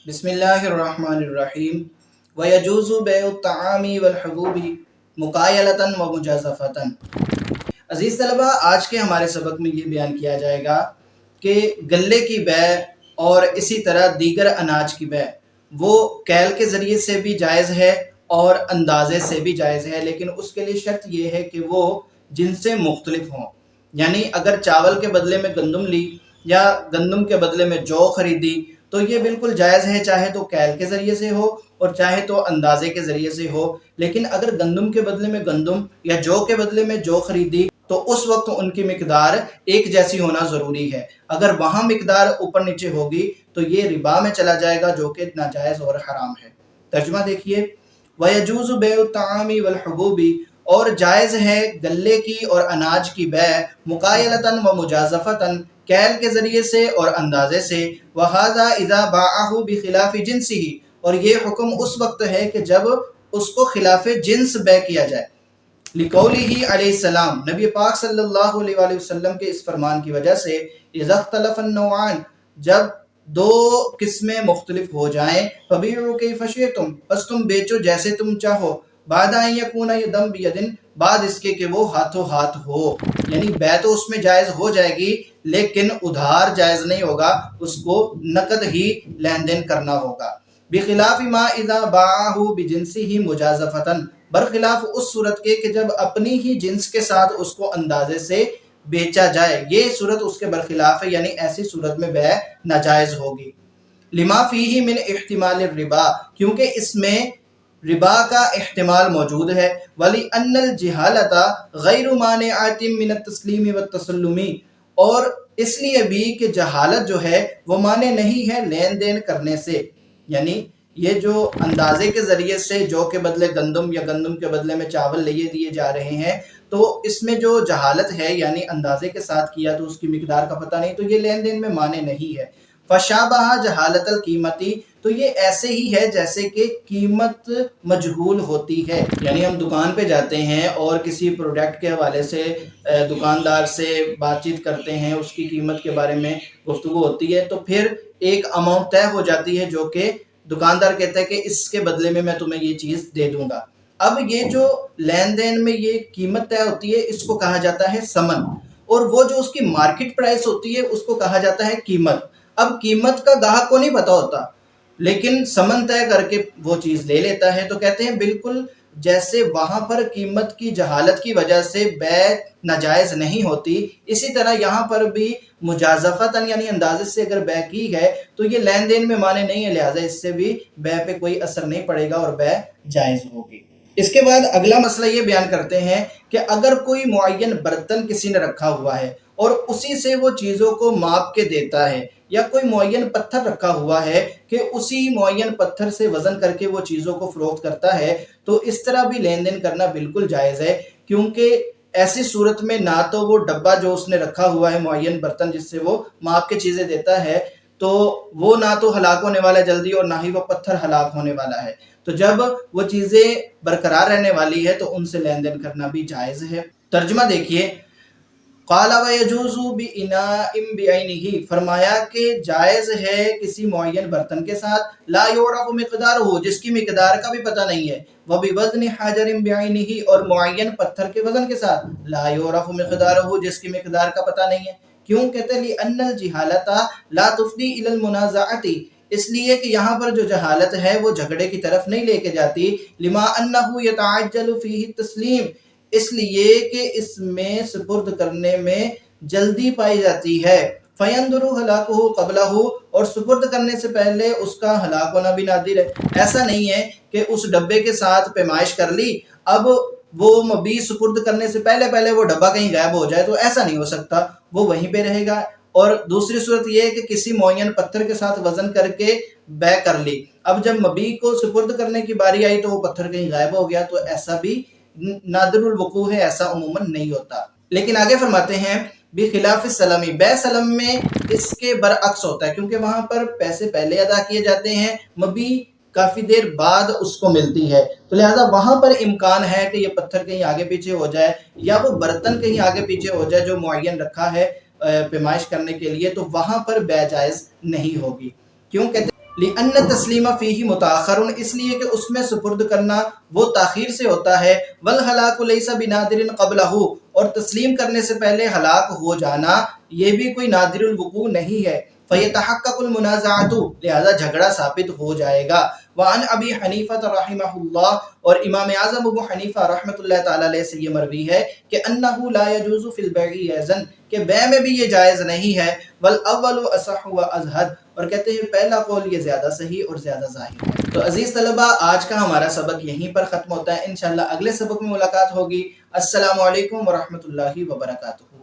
بسم اللہ الرحمن الرحیم وَيَجُوزُ بَيْعُ الطَّعَامِ وَالْحُبُوبِ مُقَایَلَةً وَمُجَازَفَةً۔ عزیز طلبہ، آج کے ہمارے سبق میں یہ بیان کیا جائے گا کہ گلے کی بیع اور اسی طرح دیگر اناج کی بیع وہ کیل کے ذریعے سے بھی جائز ہے اور اندازے سے بھی جائز ہے، لیکن اس کے لیے شرط یہ ہے کہ وہ جن سے مختلف ہوں۔ یعنی اگر چاول کے بدلے میں گندم لی یا گندم کے بدلے میں جو خریدی تو یہ بالکل جائز ہے، چاہے تو کیل کے ذریعے سے ہو اور چاہے تو اندازے کے ذریعے سے ہو۔ لیکن اگر گندم کے بدلے میں گندم یا جو کے بدلے میں جو خریدی تو اس وقت ان کی مقدار ایک جیسی ہونا ضروری ہے۔ اگر وہاں مقدار اوپر نیچے ہوگی تو یہ ربا میں چلا جائے گا، جو کہ ناجائز اور حرام ہے۔ ترجمہ دیکھیے، وَيَجُوزُ بَيْعُ الطَّعَامِ وَالْحُبُوبِ، اور جائز ہے گلے کی اور اناج کی بیع مقایلتاً و مجازفتاً، کیل کے ذریعے سے اور اندازے سے۔ وَهَذَا إِذَا بَاعَهُ بِخِلَافِ جِنسِهِ، اور یہ حکم اس وقت ہے کہ جب اس کو خلاف جنس بیع کیا جائے۔ لِقَوْلِهِ علیہ السلام، نبی پاک صلی اللہ علیہ وآلہ وسلم کے اس فرمان کی وجہ سے، إِذَا اخْتَلَفَ النَّوْعَانِ، جب دو قسمیں مختلف ہو جائیں، فَبِيعُوا كَيْفَ شِئْتُمْ، بس تم بیچو جیسے تم چاہو، بَعْدَ أَن يَكُونَ يَدًا بِيَدٍ، بعد اس کے کہ وہ ہاتھوں ہاتھ ہو۔ یعنی بیع تو اس میں جائز ہو جائے گی لیکن ادھار جائز نہیں ہوگا، اس کو نقد ہی لین دین کرنا ہوگا۔ بخلاف ما اذا باعه بجنسه مجازفة، برخلاف اس صورت کے کہ جب اپنی ہی جنس کے ساتھ اس کو اندازے سے بیچا جائے، یہ صورت اس کے برخلاف ہے، یعنی ایسی صورت میں بیع ناجائز ہوگی۔ لما فیہ من احتمال الربا، کیونکہ اس میں ربا کا احتمال موجود ہے۔ وَلِأَنَّ الْجِهَالَةَ غَيْرُ مَانِعَةٍ مِنَ التَّسْلِيمِ وَالتَّسَلُّمِ، اور اس لیے بھی کہ جہالت جو ہے وہ مانع نہیں ہے لین دین کرنے سے۔ یعنی یہ جو اندازے کے ذریعے سے جو کے بدلے گندم یا گندم کے بدلے میں چاول لیے دیے جا رہے ہیں، تو اس میں جو جہالت ہے یعنی اندازے کے ساتھ کیا تو اس کی مقدار کا پتہ نہیں، تو یہ لین دین میں مانع نہیں ہے۔ فَشَابَهَ جَہَالَةَ الْقِیمَةِ، تو یہ ایسے ہی ہے جیسے کہ قیمت مجہول ہوتی ہے۔ یعنی ہم دکان پہ جاتے ہیں اور کسی پروڈکٹ کے حوالے سے دکاندار سے بات چیت کرتے ہیں، اس کی قیمت کے بارے میں گفتگو ہوتی ہے، تو پھر ایک اماؤنٹ طے ہو جاتی ہے جو کہ دکاندار کہتا ہے کہ اس کے بدلے میں تمہیں یہ چیز دے دوں گا۔ اب یہ جو لین دین میں یہ قیمت طے ہوتی ہے اس کو کہا جاتا ہے ثمن، اور وہ جو اس کی مارکیٹ پرائس ہوتی ہے اس کو کہا جاتا ہے قیمت۔ اب قیمت کا گاہک کو نہیں پتا ہوتا لیکن ثمن طے کر کے وہ چیز لے لیتا ہے، تو کہتے ہیں بالکل جیسے وہاں پر قیمت کی جہالت کی وجہ سے بیع ناجائز نہیں ہوتی، اسی طرح یہاں پر بھی مجازفتاً یعنی اندازے سے اگر بیع کی ہے تو یہ لین دین میں معنی نہیں ہے، لہٰذا اس سے بھی بیع پہ کوئی اثر نہیں پڑے گا اور بیع جائز ہوگی۔ اس کے بعد اگلا مسئلہ یہ بیان کرتے ہیں کہ اگر کوئی معین برتن کسی نے رکھا ہوا ہے اور اسی سے وہ چیزوں کو ماپ کے دیتا ہے، یا کوئی معین پتھر رکھا ہوا ہے کہ اسی معین پتھر سے وزن کر کے وہ چیزوں کو فروخت کرتا ہے، تو اس طرح بھی لین دین کرنا بالکل جائز ہے، کیونکہ ایسی صورت میں نہ تو وہ ڈبہ جو اس نے رکھا ہوا ہے معین برتن جس سے وہ ماپ کے چیزیں دیتا ہے تو وہ نہ تو ہلاک ہونے والا ہے جلدی، اور نہ ہی وہ پتھر ہلاک ہونے والا ہے، تو جب وہ چیزیں برقرار رہنے والی ہے تو ان سے لین دین کرنا بھی جائز ہے۔ ترجمہ دیکھیے، قال وَيَجُوزُ بِإِنَاءٍ بِعَيْنِهِ، فرمایا کہ جائز ہے کسی معین برتن کے ساتھ، لا يعرف مقدارہ، جس کی مقدار کا بھی پتہ نہیں ہے، وَبِوَزْنِ حَجَرٍ بِعَيْنِهِ، اور معین پتھر کے وزن کے ساتھ، لا يعرف مقدارہ، جس کی مقدار کا پتہ نہیں ہے۔ کیوں؟ کہتے ہیں لِأَنَّ الْجِهَالَةَ لَا تُفْضِي إِلَى الْمُنَازَعَةِ، اس لیے کہ یہاں پر جو جہالت ہے وہ جھگڑے کی طرف نہیں لے کے جاتی، لِمَا أَنَّهُ يَتَعَجَّلُ فِيهِ التَّسْلِيمُ، اس لیے کہ اس میں سپرد کرنے میں جلدی پائی جاتی ہے، فَيَنْظُرُ هَلَاكُهُ قَبْلَهُ، اور سپرد کرنے سے پہلے اس کا ہلاک ہونا بھی نادر ہے۔ ایسا نہیں ہے کہ اس ڈبے کے ساتھ پیمائش کر لی، اب وہ مبی سپرد کرنے سے پہلے وہ ڈبہ کہیں غائب ہو جائے، تو ایسا نہیں ہو سکتا، وہ وہیں پہ رہے گا۔ اور دوسری صورت یہ ہے کہ کسی معین پتھر کے ساتھ وزن کر کے بیع کر لی، اب جب مبی کو سپرد کرنے کی باری آئی تو وہ پتھر کہیں غائب ہو گیا، تو ایسا بھی نادر الوقوع ہے، ایسا عموماً نہیں ہوتا۔ لیکن آگے فرماتے ہیں بخلاف السلم، بیع سلم میں اس کے برعکس ہوتا ہے، کیونکہ وہاں پر پیسے پہلے ادا کیے جاتے ہیں، مبی کافی دیر بعد اس کو ملتی ہے، تو لہٰذا وہاں پر امکان ہے کہ یہ پتھر کہیں آگے پیچھے ہو جائے یا وہ برتن کہیں آگے پیچھے ہو جائے جو معین رکھا ہے پیمائش کرنے کے لیے، تو وہاں پر بیع جائز نہیں ہوگی۔ کیوں کہتے ہیں لِأَنَّ تسلیم فیہ متاخر، اس لیے کہ اس میں سپرد کرنا وہ تاخیر سے ہوتا ہے، والہلاک لیس بنادر قبلہ، اور تسلیم کرنے سے پہلے ہلاک ہو جانا یہ بھی کوئی نادر الوقوع نہیں ہے، فیتحقق المنازعۃ، لہذا جھگڑا ثابت ہو جائے گا۔ وعن ابی حنیفہ رحمہ اللہ، اور امام اعظم ابو حنیفہ رحمۃ اللہ تعالی علیہ سے یہ مروی ہے کہ انہ لا یجوز فی البیع اذن، کہ بیع میں بھی یہ جائز نہیں ہے، والاول اصح واظہر، اور کہتے ہیں پہلا قول یہ زیادہ صحیح اور زیادہ ظاہر ہے۔ تو عزیز طلبہ، آج کا ہمارا سبق یہیں پر ختم ہوتا ہے، انشاءاللہ اگلے سبق میں ملاقات ہوگی۔ السلام علیکم ورحمۃ اللہ وبرکاتہ۔